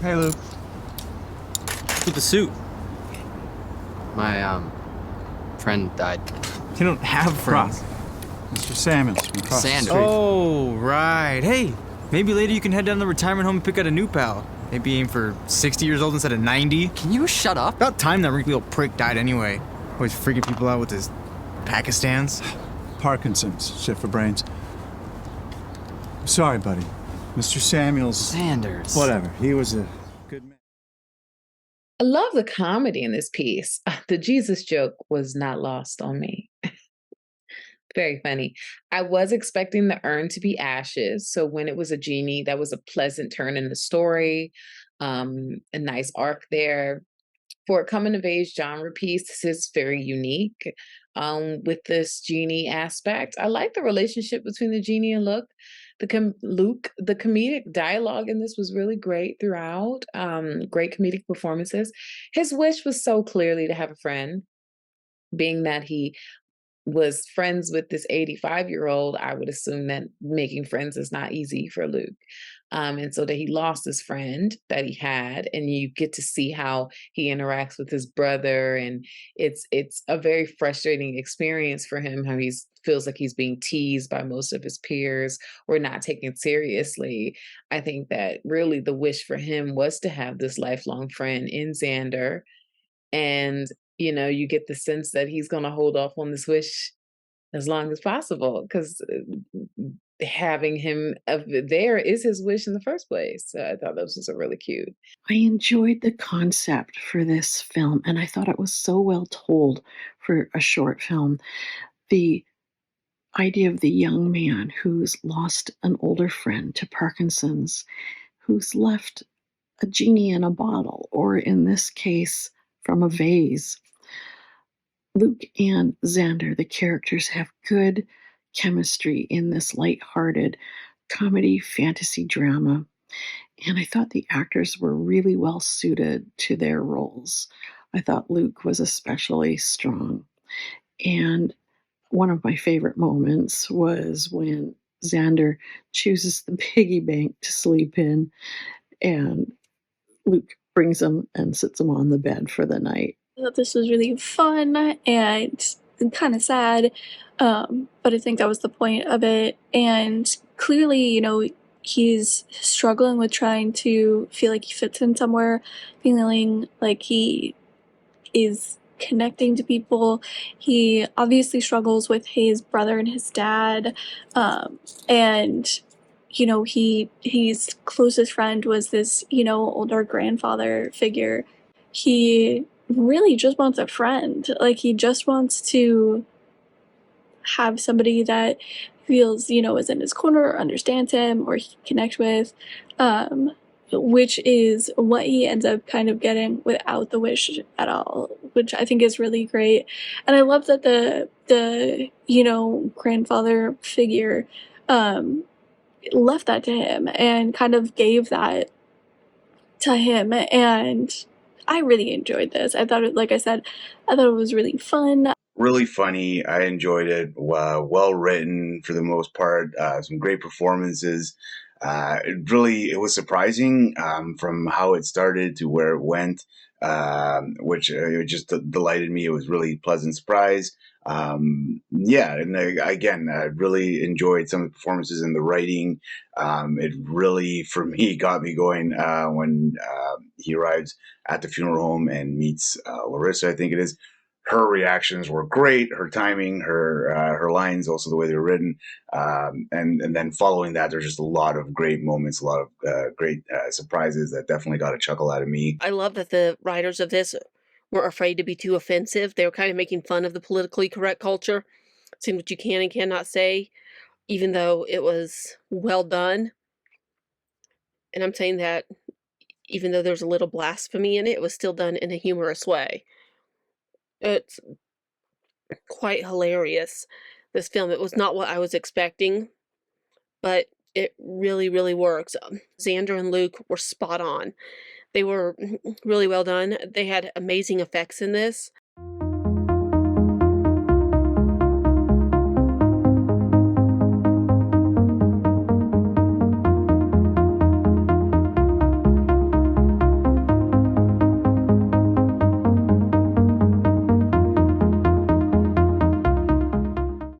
Hey, Luke. With the suit. My, friend died. You don't have friends. Mr. Samuels from across the Xander. street. Oh, right. Hey, maybe later you can head down to the retirement home and pick out a new pal. Maybe aim for 60 years old instead of 90. Can you shut up? About time that wrinkly old prick died anyway. Always freaking people out with his Pakistans. Parkinson's, shit for brains. Sorry, buddy. Mr. Samuels. Sanders. Whatever. He was a good man. I love the comedy in this piece. The Jesus joke was not lost on me. Very funny. I was expecting the urn to be ashes. So when it was a genie, that was a pleasant turn in the story. A nice arc there. For a coming of age genre piece, this is very unique with this genie aspect. I like the relationship between the genie and Luke. The comedic dialogue in this was really great throughout. Great comedic performances. His wish was so clearly to have a friend, being that he was friends with this 85-year-old. I would assume that making friends is not easy for Luke. And so that he lost his friend that he had, and you get to see how he interacts with his brother, and it's a very frustrating experience for him, how he feels like he's being teased by most of his peers or not taken seriously. I think that really the wish for him was to have this lifelong friend in Xander, and you get the sense that he's going to hold off on this wish as long as possible, because having him there is his wish in the first place. So I thought this was a really cute. I enjoyed the concept for this film, and I thought it was so well told for a short film. The idea of the young man who's lost an older friend to Parkinson's, who's left a genie in a bottle, or in this case, from a vase. Luke and Xander, the characters, have good chemistry in this light-hearted comedy fantasy drama. And I thought the actors were really well suited to their roles. I thought Luke was especially strong. And one of my favorite moments was when Xander chooses the piggy bank to sleep in, and Luke brings him and sits him on the bed for the night. I thought this was really fun and kind of sad, but I think that was the point of it. And clearly, he's struggling with trying to feel like he fits in somewhere, feeling like he is connecting to people. He obviously struggles with his brother and his dad, and his closest friend was this older grandfather figure. He really just wants a friend. Like, he just wants to have somebody that feels is in his corner or understands him or he can connect with, which is what he ends up kind of getting without the wish at all, which I think is really great. And I love that the grandfather figure left that to him and kind of gave that to him. And I really enjoyed this. I thought it, like I said, I thought it was really fun. Really funny. I enjoyed it. Well written for the most part. Some great performances. It was surprising from how it started to where it went, which it just delighted me. It was really pleasant surprise. Yeah, and again, I really enjoyed some of the performances and the writing. It really, for me, got me going when he arrives at the funeral home and meets Larissa, I think it is. Her reactions were great. Her timing, her lines, also the way they were written, and then following that, there's just a lot of great moments, a lot of great surprises that definitely got a chuckle out of me. I love that the writers of this weren't afraid to be too offensive. They were kind of making fun of the politically correct culture, saying what you can and cannot say, even though it was well done. And I'm saying that even though there's a little blasphemy in it, it was still done in a humorous way. It's quite hilarious, this film. It was not what I was expecting, but it really, really works. Xander and Luke were spot on. They were really well done. They had amazing effects in this.